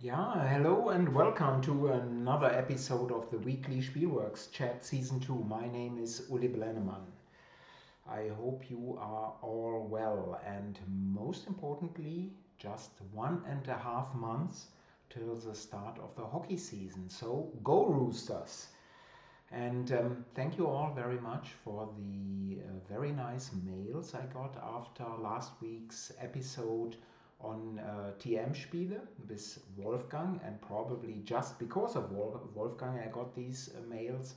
Yeah, hello and welcome to another episode of the weekly Spielworxx Chat Season 2. My name is Uli Blennemann. I hope you are all well and most importantly, just 1.5 months till the start of the hockey season. So go Roosters! And thank you all very much for the very nice mails I got after last week's episode on TM Spiele with Wolfgang, and probably just because of Wolfgang I got these mails,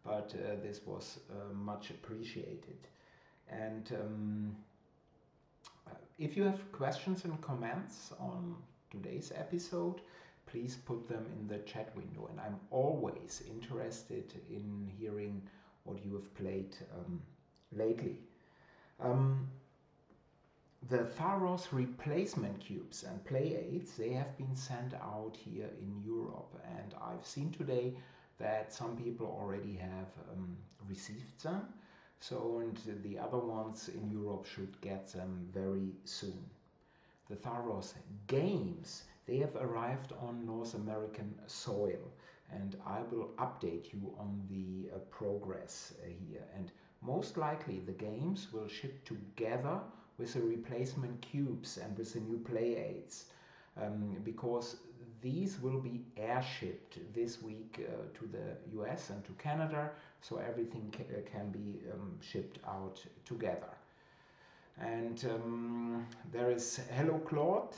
but this was much appreciated. And if you have questions and comments on today's episode, please put them in the chat window. And I'm always interested in hearing what you have played lately. Um, the Pharos replacement cubes and play aids, they have been sent out here in Europe. And I've seen today that some people already have received them. So, and the other ones in Europe should get them very soon. The Pharos games, they have arrived on North American soil, and I will update you on the progress here. And most likely the games will ship together with the replacement cubes and with the new play aids, because these will be airshipped this week to the US and to Canada, so everything can be shipped out together. And there is Hello Claude,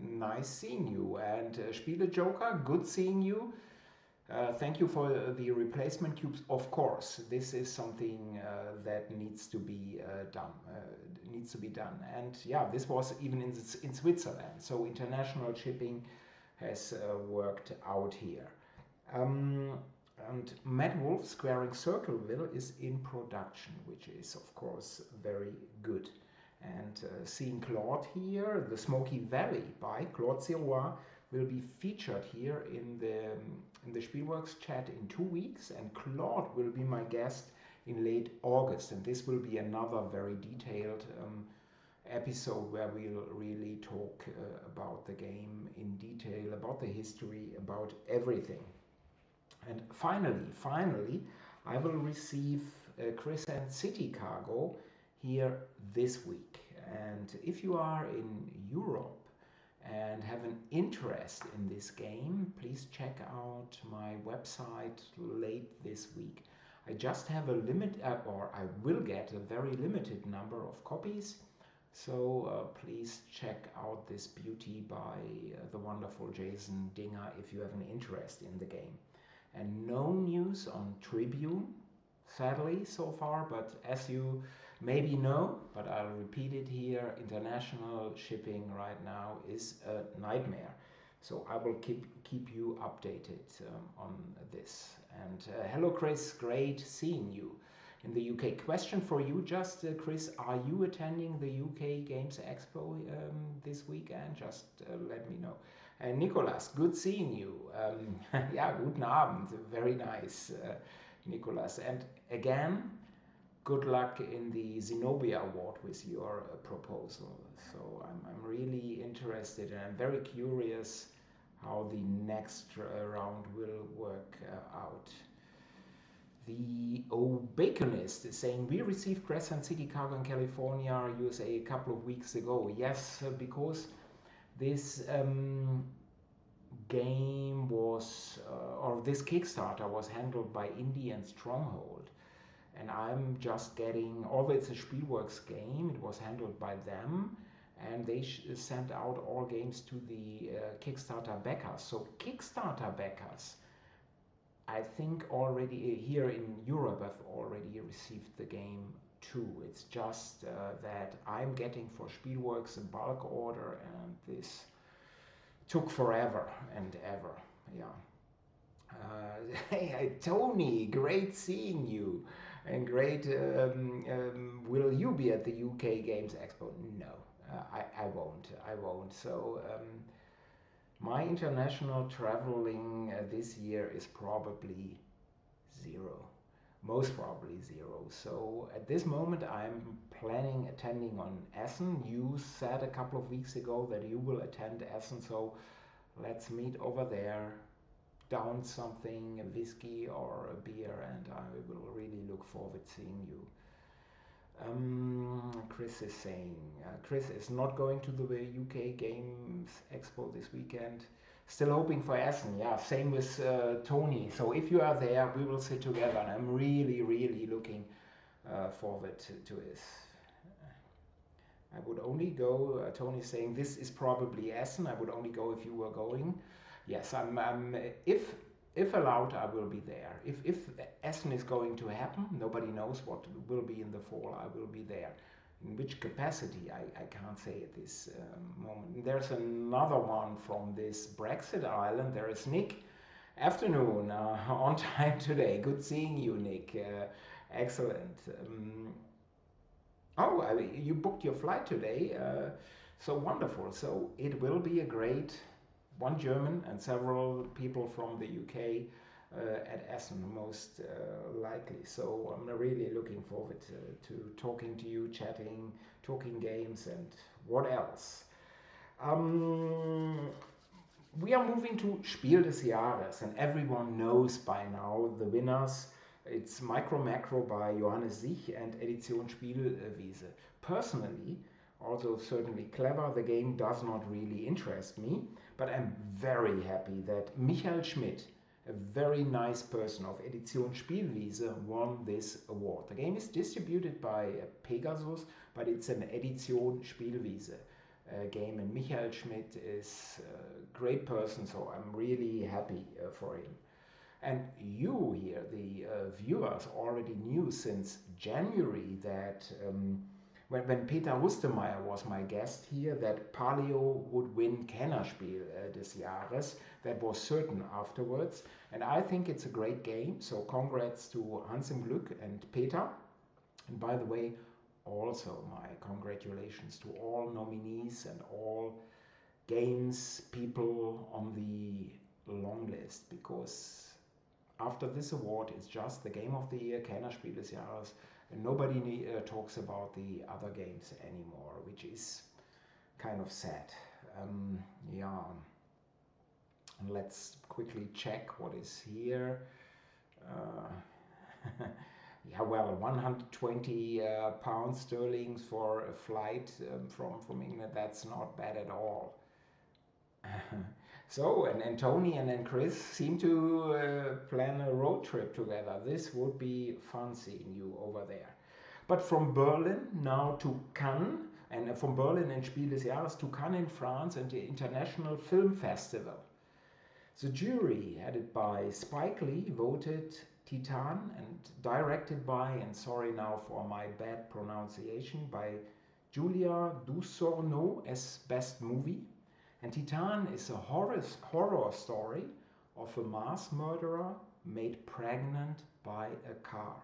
nice seeing you. And Spiele Joker, good seeing you. Thank you for the replacement cubes. Of course, this is something that needs to be done. Needs to be done. And yeah, this was even in Switzerland. So international shipping has worked out here. Um, and Mad Wolf Squaring Circleville is in production, which is of course very good. And seeing Claude here, the Smoky Valley by Claude Sirois will be featured here in the Spielworxx chat in 2 weeks, and Claude will be my guest in late August, and this will be another very detailed episode where we'll really talk about the game in detail, about the history, about everything. And finally, I will receive a Crescent City cargo here this week. And if you are in Europe and have an interest in this game, please check out my website late this week. I just have a limit, or I will get a very limited number of copies. So please check out this beauty by the wonderful Jason Dinger if you have an interest in the game. And no news on Tribune, sadly, so far, but as you maybe know, but I'll repeat it here, international shipping right now is a nightmare. So I will keep you updated on this. And hello, Chris, great seeing you in the UK. Question for you, just Chris, are you attending the UK Games Expo this weekend? Just let me know. And Nicolas, good seeing you. Ja, guten Abend. Very nice, Nicolas. And again, good luck in the Zenobia Award with your proposal. So I'm really interested and I'm very curious how the next round will work out. The Baconist is saying we received Crescent City cargo in California, USA a couple of weeks ago. Yes, because this game was, or this Kickstarter was handled by Indie and Stronghold. And I'm just getting, although it's a Spielworxx game, it was handled by them. And they sent out all games to the Kickstarter backers. So Kickstarter backers, I think already here in Europe have already received the game too. It's just that I'm getting for Spielworxx a bulk order, and this took forever and ever. Yeah. Hey, Tony, great seeing you, and great. Will you be at the UK Games Expo? No, I won't. I won't. So my international traveling this year is probably zero. Most probably zero. So at this moment, I'm planning attending on Essen. You said a couple of weeks ago that you will attend Essen, so Let's meet over there, down something, a whiskey or a beer, and I will really look forward seeing you. Chris is saying, Chris is not going to the UK Games Expo this weekend. Still hoping for Essen. Yeah, same with Tony. So if you are there, we will sit together, and I'm really, really looking forward to this. I would only go. Tony is saying this is probably Essen. I would only go if you were going. Yes, if allowed, I will be there. If Essen is going to happen, nobody knows what will be in the fall. I will be there. In which capacity, I can't say at this moment. There's another one from this Brexit island. There is Nick. Afternoon, on time today. Good seeing you, Nick. Excellent. Oh, you booked your flight today. So wonderful. So it will be a great one German and several people from the UK at Essen, most likely. So I'm really looking forward to talking to you, chatting, talking games, and what else. Um, we are moving to Spiel des Jahres, and everyone knows by now the winners. It's Micro Macro by Johannes Sich and Edition Spielwiese. Personally, although certainly clever, the game does not really interest me, but I'm very happy that Michael Schmidt, a very nice person of Edition Spielwiese, won this award. The game is distributed by Pegasus, but it's an Edition Spielwiese game, and Michael Schmidt is a great person, so I'm really happy for him. And you here, the viewers, already knew since January that when Peter Rustemeyer was my guest here, that Paleo would win Kennerspiel des Jahres. That was certain afterwards. And I think it's a great game. So congrats to Hans im Glück and Peter. And by the way, also my congratulations to all nominees and all games people on the long list, because after this award, it's just the game of the year, Kennerspiel des Jahres, and nobody talks about the other games anymore, which is kind of sad. Yeah, and let's quickly check what is here. Yeah, well, 120 pounds sterling for a flight from England, that's not bad at all. So, and Tony and Chris seem to plan a road trip together. This would be fun seeing you over there. But from Berlin now to Cannes, and from Berlin and Spiel des Jahres to Cannes in France and the International Film Festival. The jury, headed by Spike Lee, voted Titan, and directed by, and sorry now for my bad pronunciation, by Julia Ducournau as Best Movie. And Titan is a horror story of a mass murderer made pregnant by a car.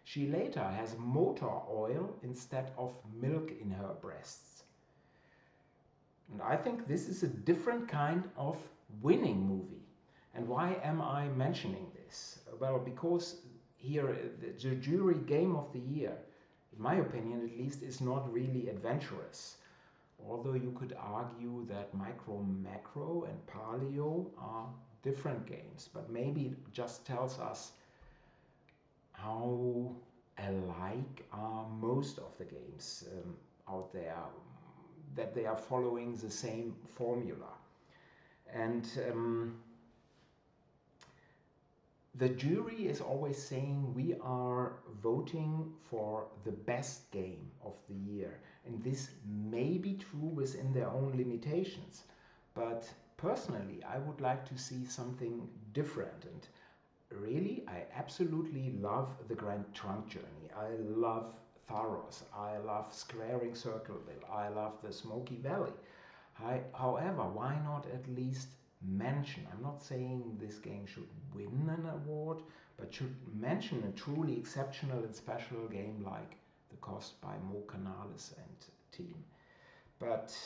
She later has motor oil instead of milk in her breasts. And I think this is a different kind of winning movie. And why am I mentioning this? Well, because here the jury game of the year, in my opinion at least, is not really adventurous. Although you could argue that Micro Macro and Paleo are different games, but maybe it just tells us how alike are most of the games out there, that they are following the same formula. And the jury is always saying we are voting for the best game of the year. And this may be true within their own limitations. But personally, I would like to see something different. And really, I absolutely love the Grand Trunk Journey. I love Pharos. I love Squaring Circleville. I love the Smoky Valley. However, why not at least mention, I'm not saying this game should win an award, but should mention a truly exceptional and special game like The Cost by Mo Canales and team. But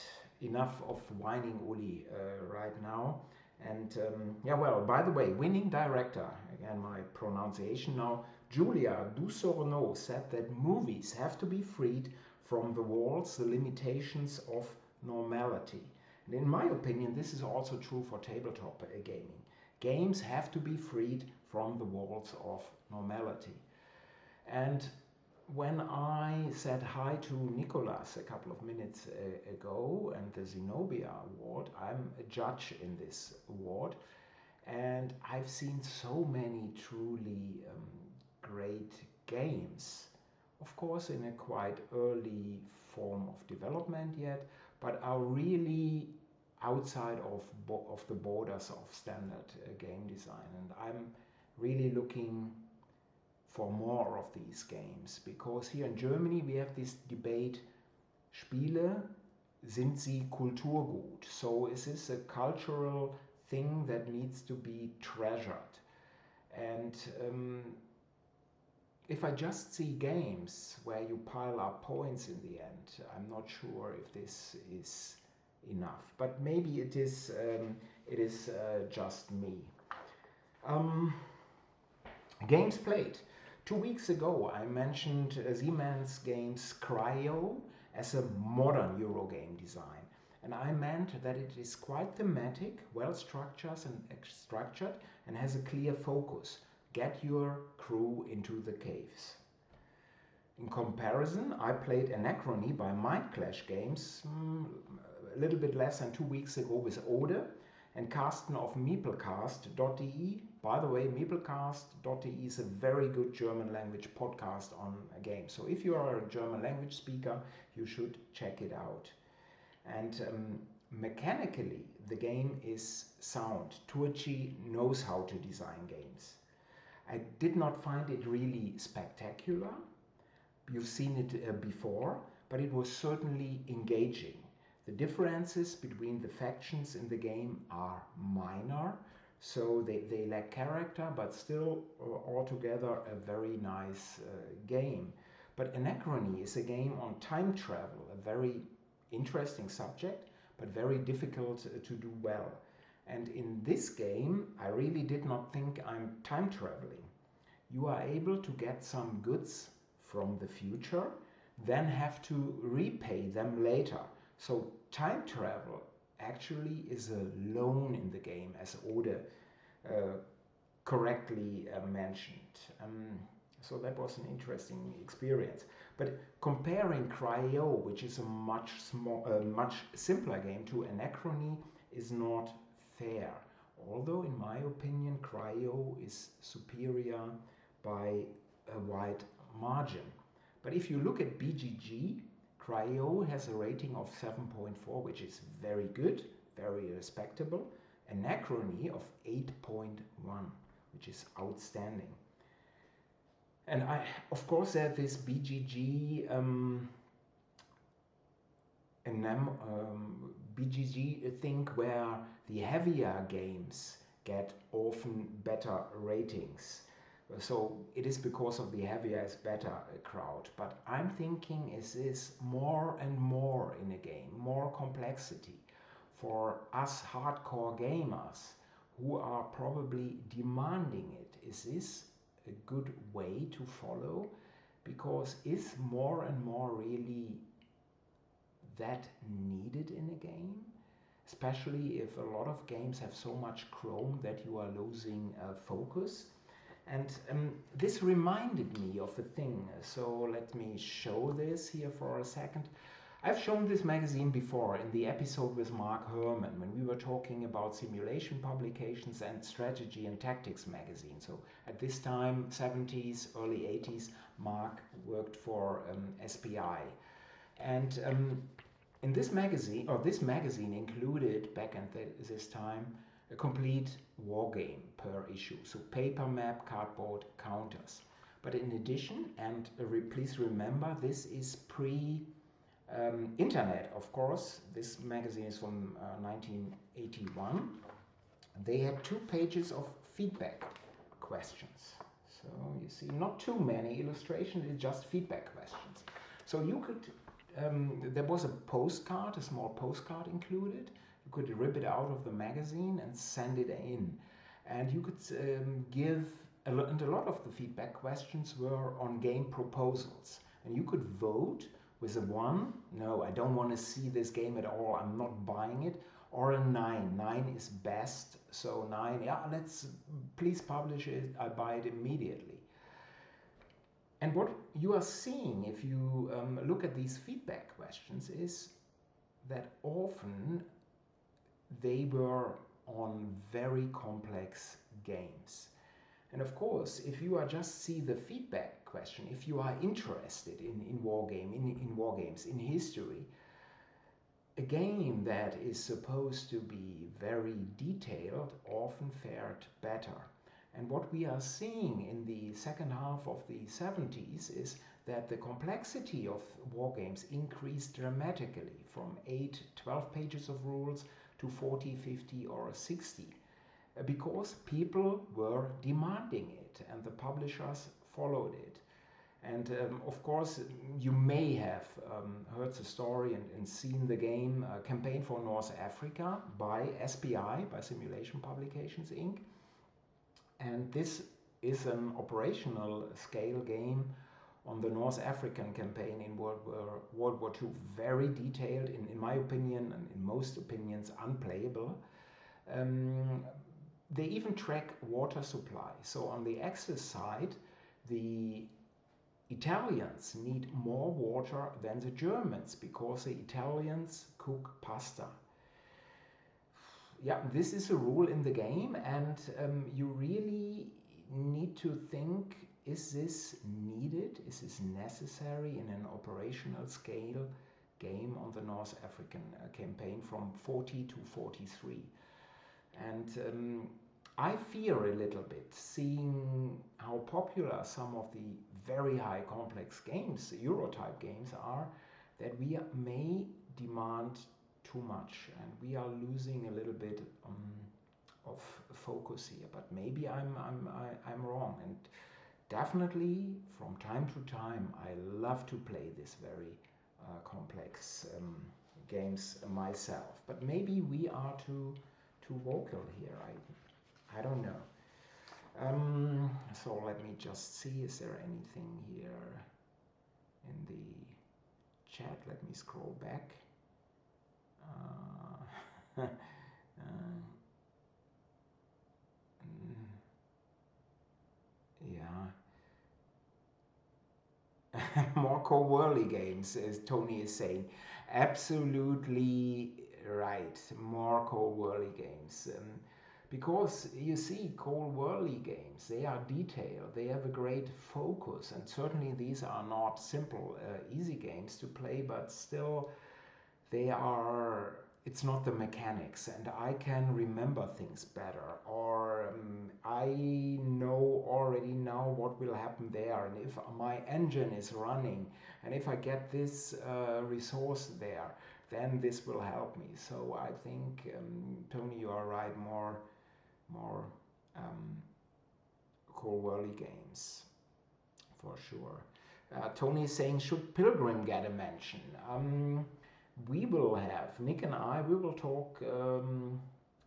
enough of whining Uli right now. And yeah, well, by the way, winning director, again my pronunciation now, Julia Ducournau said that movies have to be freed from the walls, the limitations of normality. And in my opinion, this is also true for tabletop gaming. Games have to be freed from the walls of normality. And when I said hi to Nicolas a couple of minutes ago and the Zenobia Award, I'm a judge in this award, and I've seen so many truly great games. Of course, in a quite early form of development yet, but are really outside of the borders of standard game design. And I'm really looking for more of these games, because here in Germany we have this debate: Spiele, sind sie Kulturgut? So is this a cultural thing that needs to be treasured? And if I just see games where you pile up points in the end, I'm not sure if this is enough. But maybe it is just me. Games played. 2 weeks ago I mentioned Siemens Games Cryo as a modern Eurogame design. And I meant that it is quite thematic, well structured and has a clear focus. Get your crew into the caves. In comparison, I played Anecrony by Mind Clash Games a little bit less than 2 weeks ago with Ode and Carsten of Meeplecast.de. By the way, Meeplecast.de is a very good German language podcast on a game. So if you are a German language speaker, you should check it out. And mechanically, the game is sound. Turci knows how to design games. I did not find it really spectacular. You've seen it before, but it was certainly engaging. The differences between the factions in the game are minor, so they lack character, but still altogether a very nice game. But Anecrony is a game on time travel, a very interesting subject, but very difficult to do well. And in this game, I really did not think I'm time traveling. You are able to get some goods from the future, then have to repay them later. So time travel actually is a loan in the game, as Ode correctly mentioned. So that was an interesting experience. But comparing Cryo, which is a much simpler game, to Anecrony is not fair. Although in my opinion Cryo is superior by a wide margin. But if you look at BGG, Cryo has a rating of 7.4, which is very good, very respectable. Anecrony of 8.1, which is outstanding. And I, of course, have this BGG BGG thing where the heavier games get often better ratings. So it is because of the heavier is better crowd. But I'm thinking, is this more and more in a game, more complexity for us hardcore gamers who are probably demanding it? Is this a good way to follow? Because is more and more really that needed in a game? Especially if a lot of games have so much chrome that you are losing focus. And this reminded me of a thing, so let me show this here for a second. I've shown this magazine before in the episode with Mark Herman when we were talking about simulation publications and strategy and tactics magazine. So at this time, 70s, early 80s, Mark worked for SPI. And in this magazine, or this magazine included back at this time, a complete war game per issue. So paper map, cardboard, counters. But in addition, and please remember, this is pre-internet, of course. This magazine is from 1981. They had 2 pages of feedback questions. So you see, not too many illustrations, it's just feedback questions. So you could, there was a postcard, a small postcard included. You could rip it out of the magazine and send it in. And you could give, and a lot of the feedback questions were on game proposals. And you could vote with a 1, no, I don't want to see this game at all, I'm not buying it, or a 9. 9 is best, so 9, yeah, let's please publish it, I buy it immediately. And what you are seeing if you look at these feedback questions is that often they were on very complex games. And of course, if you are just see the feedback question, if you are interested in war games, in history, a game that is supposed to be very detailed often fared better. And what we are seeing in the second half of the 70s is that the complexity of war games increased dramatically from 8, 12 pages of rules to 40, 50 or 60 because people were demanding it and the publishers followed it. And of course, you may have heard the story and seen the game Campaign for North Africa by SPI, by Simulation Publications Inc. And this is an operational scale game on the North African campaign in World War II. Very detailed, in my opinion, and in most opinions, unplayable. They even track water supply. So on the Axis side, the Italians need more water than the Germans because the Italians cook pasta. Yeah, this is a rule in the game, and you really need to think, is this needed? Is this necessary in an operational scale game on the North African campaign from 40 to 43? And I fear a little bit, seeing how popular some of the very high complex games, Euro-type games are, that we may demand too much and we are losing a little bit of focus here. But maybe I'm wrong, and definitely from time to time I love to play this very complex games myself. But maybe we are too vocal here. I don't know. So let me just see, is there anything here in the chat? Let me scroll back. Yeah. More co-whirly games, as Tony is saying. Absolutely right. More co-whirly games. Because you see, co-whirly games, they are detailed, they have a great focus, and certainly these are not simple, easy games to play, but still they are, it's not the mechanics, and I can remember things better, or I know already now what will happen there, and if my engine is running, and if I get this resource there, then this will help me. So I think, Tony, you are right, more co-whirly games, for sure. Tony is saying, should Pilgrim get a mention? We will have, Nick and I, we will talk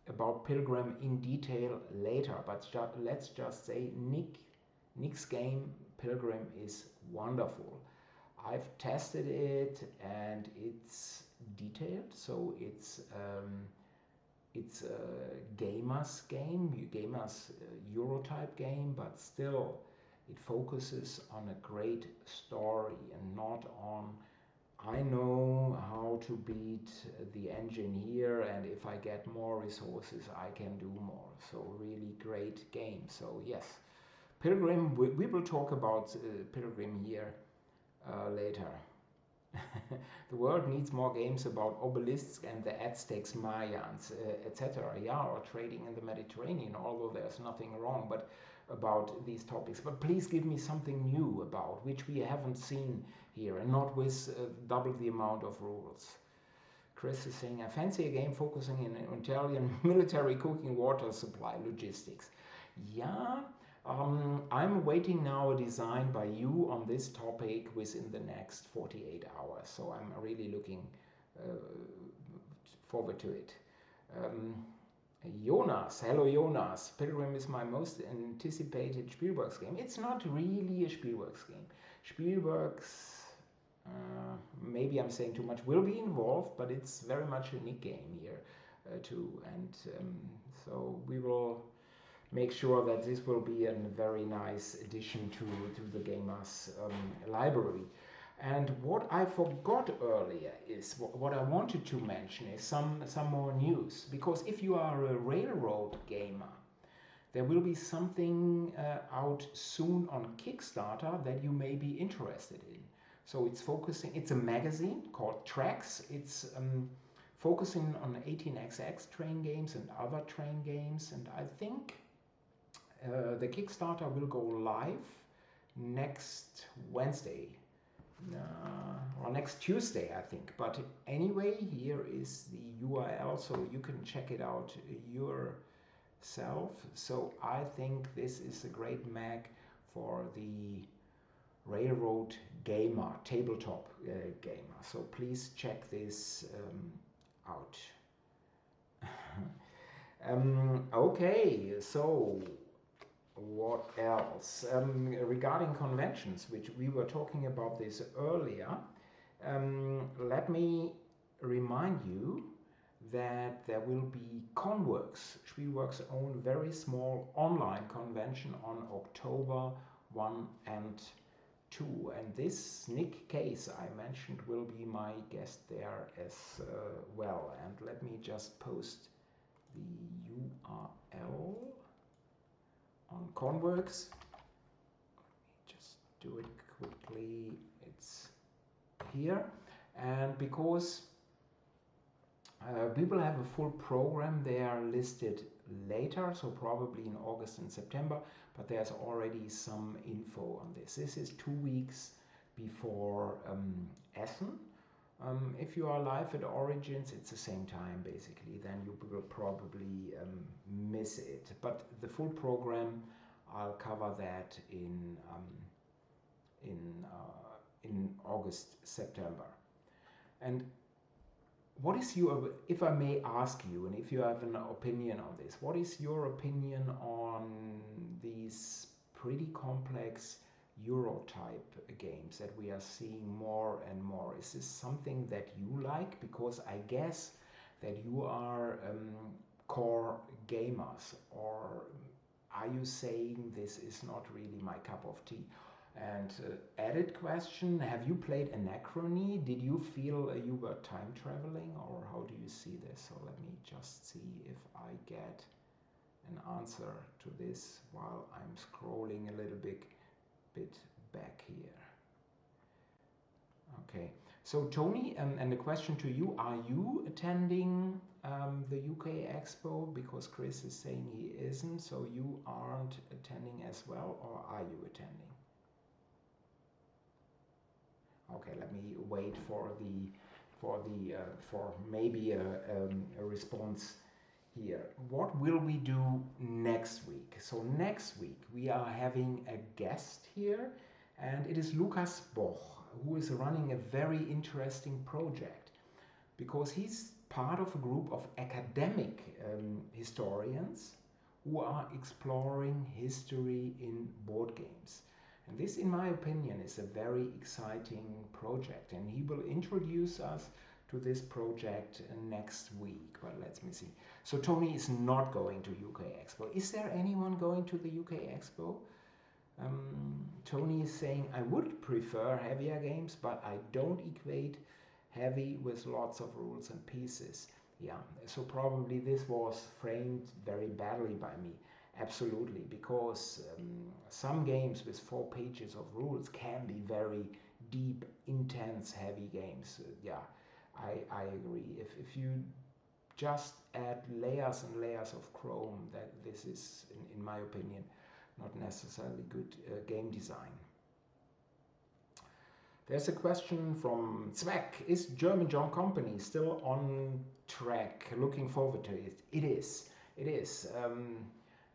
about Pilgrim in detail later, but let's just say Nick's game Pilgrim is wonderful. I've tested it and it's detailed, so it's a gamer's game, gamer's Euro-type game, but still it focuses on a great story and not on, I know how to beat the engine here, and if I get more resources I can do more. So really great game. So yes, Pilgrim, we will talk about Pilgrim here later. The world needs more games about obelisks and the Aztecs, Mayans, etc. Yeah, or trading in the Mediterranean, although there's nothing wrong but about these topics. But please give me something new about which we haven't seen here, and not with double the amount of rules. Chris is saying, I fancy a game focusing in Italian military cooking water supply logistics. Yeah, I'm waiting now a design by you on this topic within the next 48 hours. So I'm really looking forward to it. Jonas, hello Jonas. Pilgrim is my most anticipated Spielworxx game. It's not really a Spielworxx game. Spielworxx, maybe I'm saying too much, will be involved, but it's very much a Nick game here. too. And so we will make sure that this will be a very nice addition to the Gamers library. And what I forgot earlier is what I wanted to mention is some more news. Because if you are a railroad gamer, there will be something out soon on Kickstarter that you may be interested in. So it's a magazine called Tracks. It's focusing on 18xx train games and other train games. And I think the Kickstarter will go live next Wednesday. Or next Tuesday, I think. But anyway, here is the URL, so you can check it out yourself. So I think this is a great mag for the railroad gamer, tabletop gamer. So please check this out. Okay, so what else? Regarding conventions, which we were talking about this earlier, let me remind you that there will be Conworks, Spielworxx' own very small online convention on October 1 and 2. And this Nick Case I mentioned will be my guest there as well. And let me just post the URL on Conworks. Let me just do it quickly. It's here. And because we will have a full program there listed later, so probably in August and September, but there's already some info on this. This is 2 weeks before Essen. If you are live at Origins, it's the same time basically, then you will probably miss it. But the full program, I'll cover that in August, September. And what is your, if I may ask you, and if you have an opinion on this, what is your opinion on these pretty complex Euro-type games that we are seeing more and more? Is this something that you like? Because I guess that you are core gamers, or are you saying this is not really my cup of tea? And added question, have you played Anecrony? Did you feel you were time traveling, or how do you see this? So let me just see if I get an answer to this while I'm scrolling a little bit back here. Okay, so Tony, and the question to you, are you attending the UK Expo? Because Chris is saying he isn't, so you aren't attending as well, or are you attending? Okay, let me wait for maybe a response here. What will we do next week? So next week we are having a guest here, and it is Lukas Boch, who is running a very interesting project, because he's part of a group of academic historians who are exploring history in board games. And this, in my opinion, is a very exciting project, and he will introduce us to this project next week. But let me see. So Tony is not going to UK Expo. Is there anyone going to the UK Expo? Tony is saying, I would prefer heavier games, but I don't equate heavy with lots of rules and pieces. Yeah, so probably this was framed very badly by me. Absolutely, because some games with 4 pages of rules can be very deep, intense, heavy games. Yeah, I agree. If you just add layers and layers of Chrome, that this is, in my opinion, not necessarily good game design. There's a question from Zweck. Is German John Company still on track? Looking forward to it. It is. It is.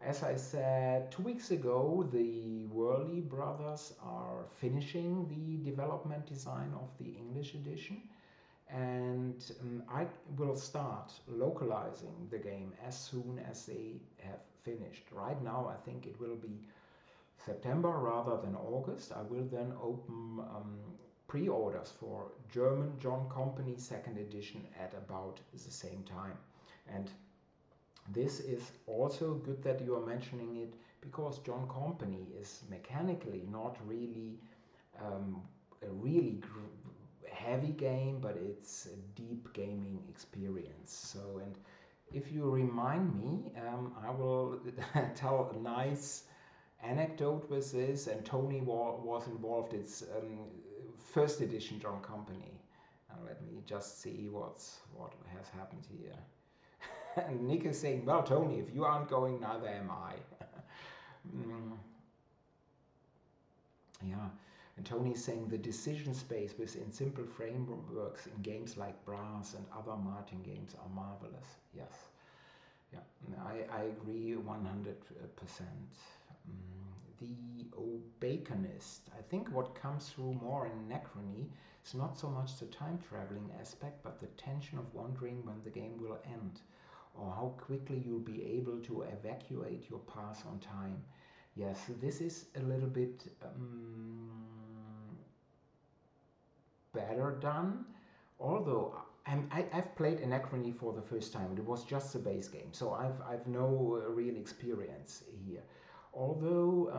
As I said 2 weeks ago, the Worley brothers are finishing the development design of the English edition, and I will start localizing the game as soon as they have finished. Right now I think it will be September rather than August. I will then open pre-orders for German John Company 2nd edition at about the same time. And this is also good that you are mentioning it, because John Company is mechanically not really a really heavy game, but it's a deep gaming experience. So, and if you remind me, I will tell a nice anecdote with this. And Tony was involved. It's first edition John Company. Let me just see what has happened here. And Nick is saying, well, Tony, if you aren't going, neither am I. Yeah, and Tony is saying the decision space within simple frameworks in games like Brass and other Martin games are marvelous. Yes, yeah, I agree 100%. The Baconist, I think what comes through more in Anecrony is not so much the time traveling aspect, but the tension of wondering when the game will end, or how quickly you'll be able to evacuate your path on time. Yes, this is a little bit better done, although I've played Anecrony for the first time. It was just a base game, so I've no real experience here. Although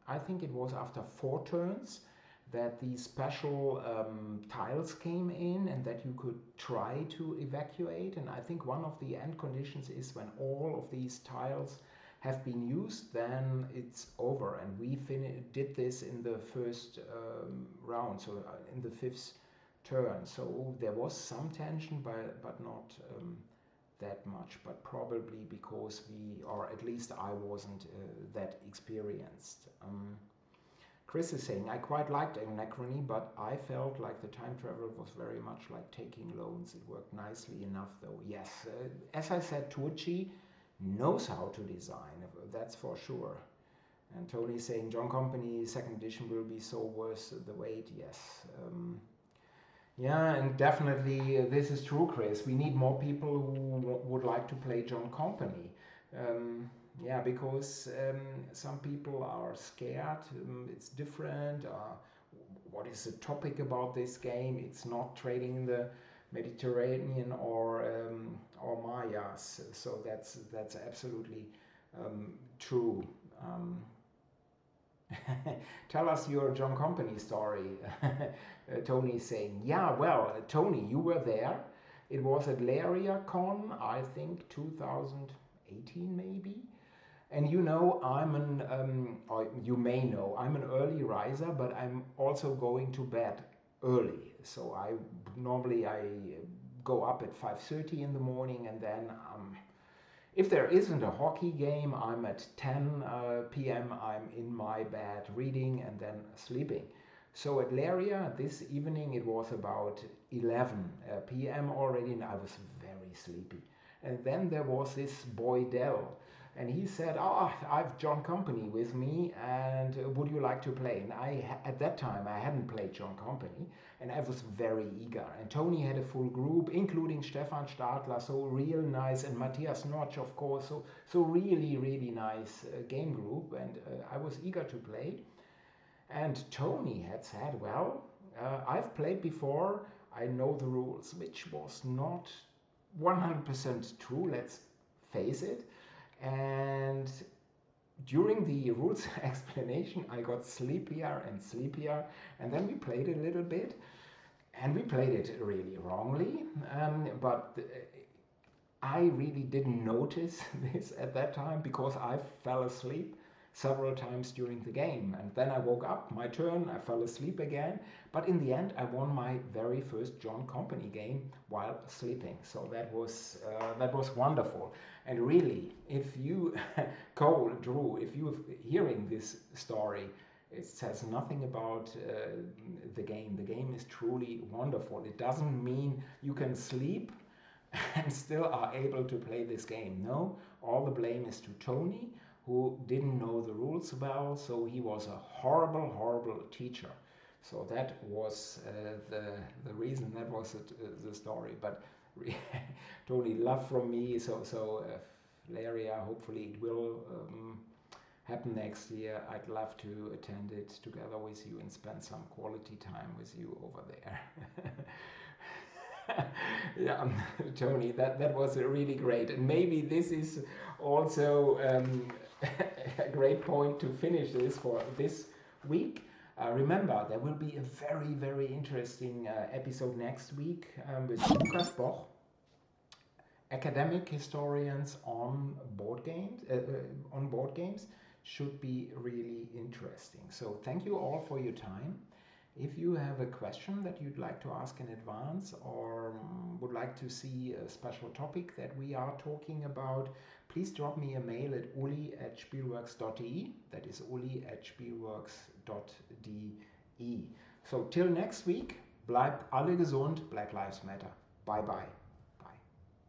I think it was after 4 turns that the special tiles came in and that you could try to evacuate. And I think one of the end conditions is when all of these tiles have been used, then it's over. And we did this in the first round, so in the 5th turn. So there was some tension, but not that much, but probably because we, or at least I wasn't that experienced. Chris is saying, I quite liked Anecrony, but I felt like the time travel was very much like taking loans. It worked nicely enough though. Yes, as I said, Turchi knows how to design, that's for sure. And Tony is saying, John Company 2nd edition will be so worth the wait. Yes. Yeah, and definitely this is true, Chris. We need more people who would like to play John Company. Yeah, because some people are scared. It's different. What is the topic about this game? It's not trading in the Mediterranean or Mayas. So that's absolutely true. Tell us your John Company story. Tony is saying, yeah, well, Tony, you were there. It was at LariaCon, I think 2018 maybe. And you know, or you may know, I'm an early riser, but I'm also going to bed early. So normally I go up at 5:30 in the morning, and then if there isn't a hockey game, I'm at 10 p.m. I'm in my bed reading and then sleeping. So at Laria this evening it was about 11 p.m. already, and I was very sleepy. And then there was this boy Dell, and he said, I've John Company with me, and would you like to play? And at that time I hadn't played John Company, and I was very eager. And Tony had a full group, including Stefan Stadler, so real nice, and Matthias Notch, of course, so really, really nice game group, and I was eager to play. And Tony had said, well, I've played before, I know the rules, which was not 100% true, let's face it. And during the rules explanation, I got sleepier and sleepier, and then we played a little bit, and we played it really wrongly, but I really didn't notice this at that time because I fell asleep several times during the game, and then I woke up, my turn, I fell asleep again, but in the end I won my very first John Company game while sleeping, so that was wonderful. And really, if you Cole, Drew, if you're hearing this story, it says nothing about the game. The game is truly wonderful. It doesn't mean you can sleep and still are able to play this game. No, all the blame is to Tony, who didn't know the rules well, so he was a horrible, horrible teacher. So that was the reason, that was the story. But Tony, love from me. So Laria, hopefully it will happen next year. I'd love to attend it together with you and spend some quality time with you over there. Yeah, Tony, that was really great. And maybe this is also a great point to finish this for this week. Remember, there will be a very, very interesting episode next week with Lukas Boch, academic historians on board games. Should be really interesting. So thank you all for your time. If you have a question that you'd like to ask in advance or would like to see a special topic that we are talking about, please drop me a mail at uli@spielworxx.de. That is uli@spielworxx.de. So till next week, bleibt alle gesund, Black Lives Matter. Bye bye.